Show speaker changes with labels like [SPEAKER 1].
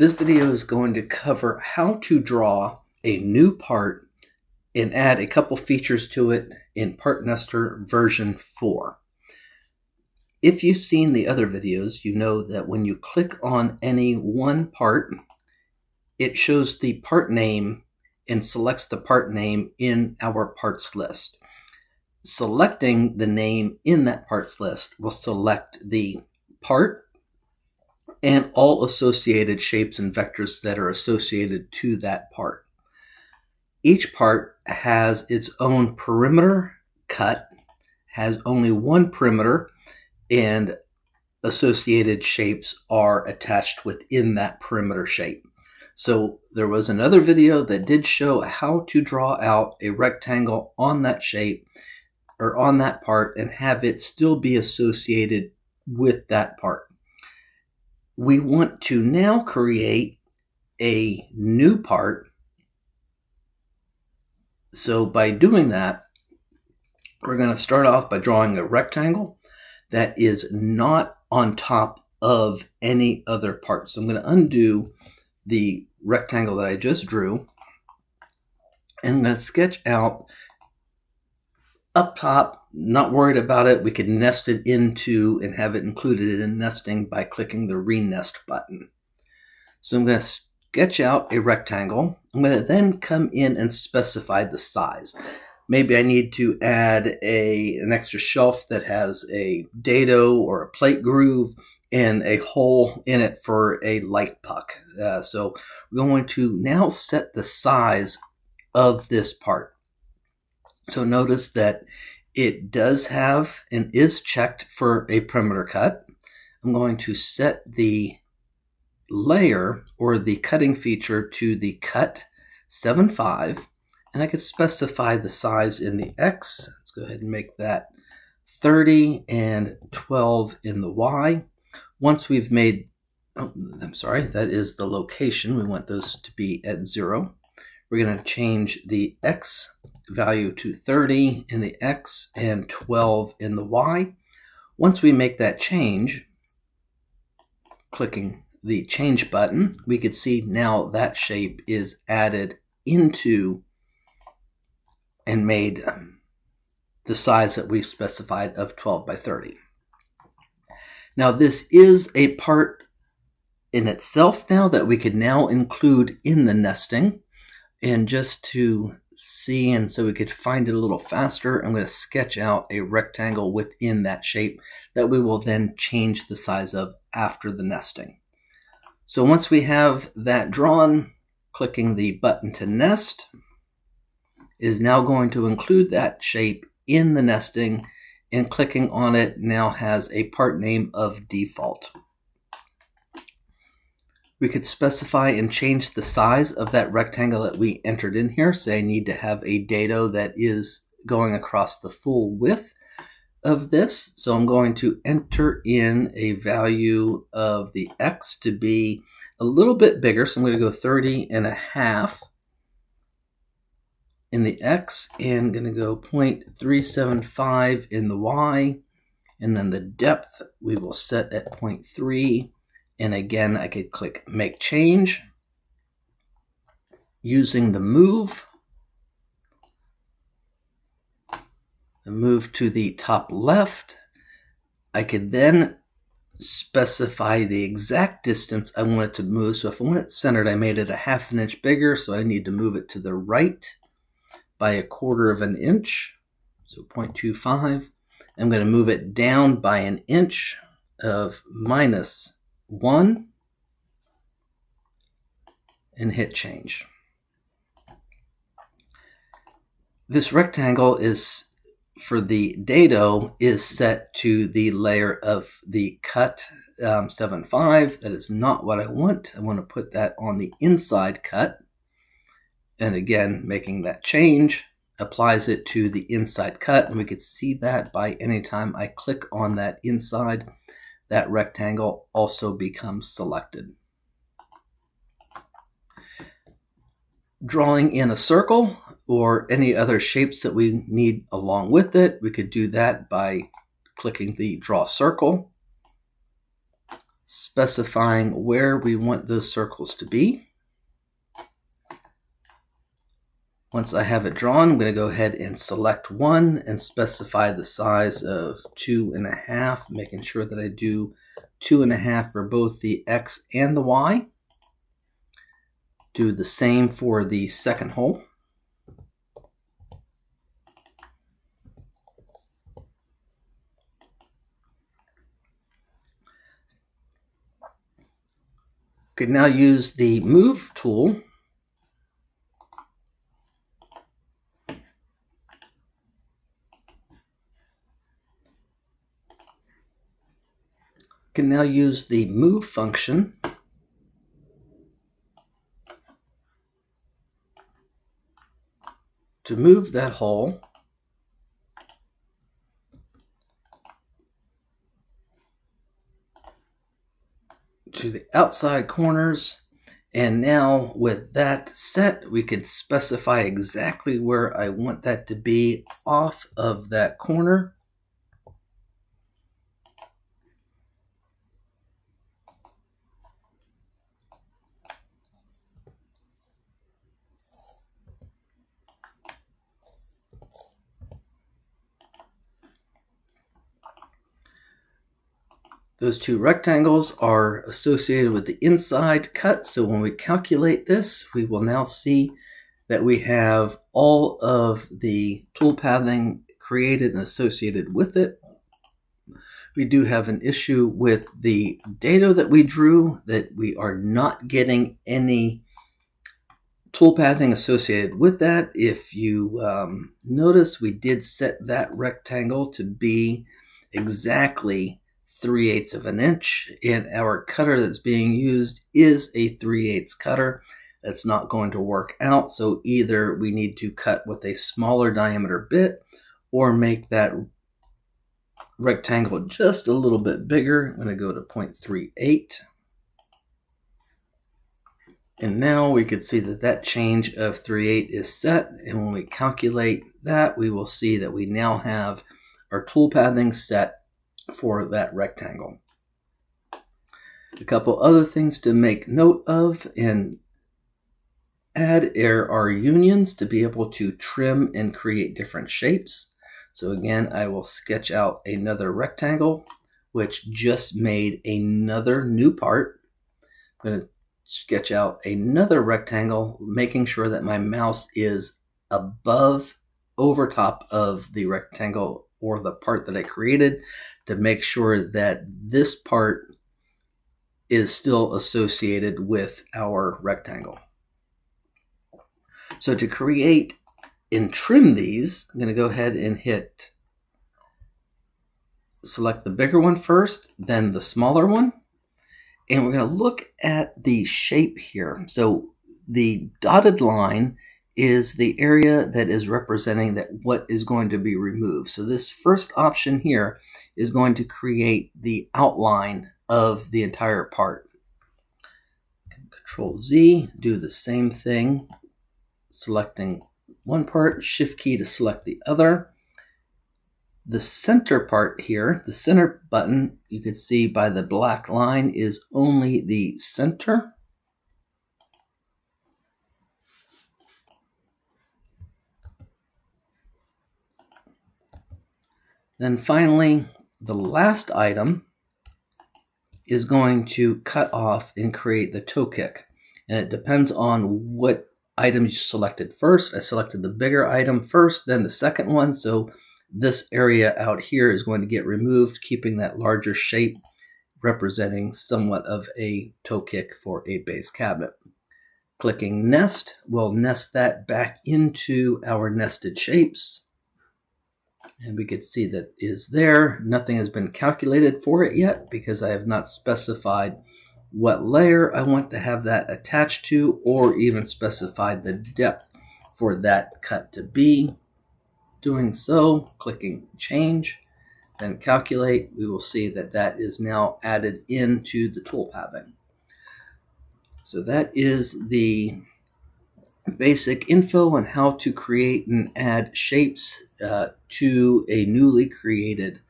[SPEAKER 1] This video is going to cover how to draw a new part and add a couple features to it in PartNester version 4. If you've seen the other videos, you know that when you click on any one part, it shows the part name and selects the part name in our parts list. Selecting the name in that parts list will select the part and all associated shapes and vectors that are associated to that part. Each part has its own perimeter cut, has only one perimeter, and associated shapes are attached within that perimeter shape. So there was another video that did show how to draw out a rectangle on that shape or on that part and have it still be associated with that part. We want to now create a new part. So by doing that, we're going to start off by drawing a rectangle that is not on top of any other part. So I'm going to undo the rectangle that I just drew, and I'm going to sketch out up top. Not worried about it. We could nest it into and have it included in nesting by clicking the Renest button. So I'm going to sketch out a rectangle. I'm going to then come in and specify the size. Maybe I need to add an extra shelf that has a dado or a plate groove and a hole in it for a light puck. So we're going to now set the size of this part. So notice that it does have and is checked for a perimeter cut. I'm going to set the layer or the cutting feature to the cut 7.5, and I can specify the size in the X. Let's go ahead and make that 30 and 12 in the Y. Once we've made, that is the location. We want those to be at 0. We're going to change the X value to 30 in the X and 12 in the Y. Once we make that change, clicking the change button, we could see now that shape is added into and made the size that we've specified of 12 by 30. Now this is a part in itself now that we could now include in the nesting. And just to see, and so we could find it a little faster, I'm going to sketch out a rectangle within that shape that we will then change the size of after the nesting. So once we have that drawn, clicking the button to nest is now going to include that shape in the nesting, and clicking on it now has a part name of default. We could specify and change the size of that rectangle that we entered in here. Say I need to have a dado that is going across the full width of this. So I'm going to enter in a value of the X to be a little bit bigger. So I'm going to go 30.5 in the X and going to go 0.375 in the Y. And then the depth we will set at 0.3. And again, I could click Make Change. Using the move to the top left, I could then specify the exact distance I want it to move. So if I want it centered, I made it 1/2 inch bigger, so I need to move it to the right by 1/4 inch, so 0.25. I'm going to move it down by 1 inch of -1 and hit change. This rectangle is for the dado is set to the layer of the cut 7.5. That is not what I want. I want to put that on the inside cut. And again, making that change applies it to the inside cut. And we could see that by any time I click on that inside, that rectangle also becomes selected. Drawing in a circle or any other shapes that we need along with it, we could do that by clicking the Draw Circle. specifying where we want those circles to be. Once I have it drawn, I'm going to go ahead and select one and specify the size of 2.5, making sure that I do 2.5 for both the X and the Y. Do the same for the second hole. We can now use the Move tool function to move that hole to the outside corners. And now with that set, we could specify exactly where I want that to be off of that corner. Those two rectangles are associated with the inside cut, so when we calculate this, we will now see that we have all of the toolpathing created and associated with it. We do have an issue with the dado that we drew, that we are not getting any toolpathing associated with that. If you notice, we did set that rectangle to be exactly 3/8 of an inch, and our cutter that's being used is a 3/8 cutter. That's not going to work out, so either we need to cut with a smaller diameter bit or make that rectangle just a little bit bigger. I'm going to go to 0.38. And now we could see that that change of 3/8 is set, and when we calculate that, we will see that we now have our toolpathing set for that rectangle. A couple other things to make note of and add are unions to be able to trim and create different shapes. So again, I will sketch out another rectangle, which just made another new part. I'm going to sketch out another rectangle, making sure that my mouse is above, over top of the rectangle or the part that I created, to make sure that this part is still associated with our rectangle. So to create and trim these, I'm going to go ahead and select the bigger one first, then the smaller one. And we're going to look at the shape here. So the dotted line is the area that is representing that what is going to be removed. So this first option here is going to create the outline of the entire part. Control Z, do the same thing, selecting one part, Shift key to select the other. The center part here, the center button, you can see by the black line, is only the center. Then finally, the last item is going to cut off and create the toe kick. And it depends on what item you selected first. I selected the bigger item first, then the second one. So this area out here is going to get removed, keeping that larger shape, representing somewhat of a toe kick for a base cabinet. Clicking Nest will nest that back into our nested shapes. And we can see that is there. Nothing has been calculated for it yet because I have not specified what layer I want to have that attached to, or even specified the depth for that cut to be. Doing so, clicking Change, then Calculate, we will see that that is now added into the toolpathing. So that is the basic info on how to create and add shapes to a newly created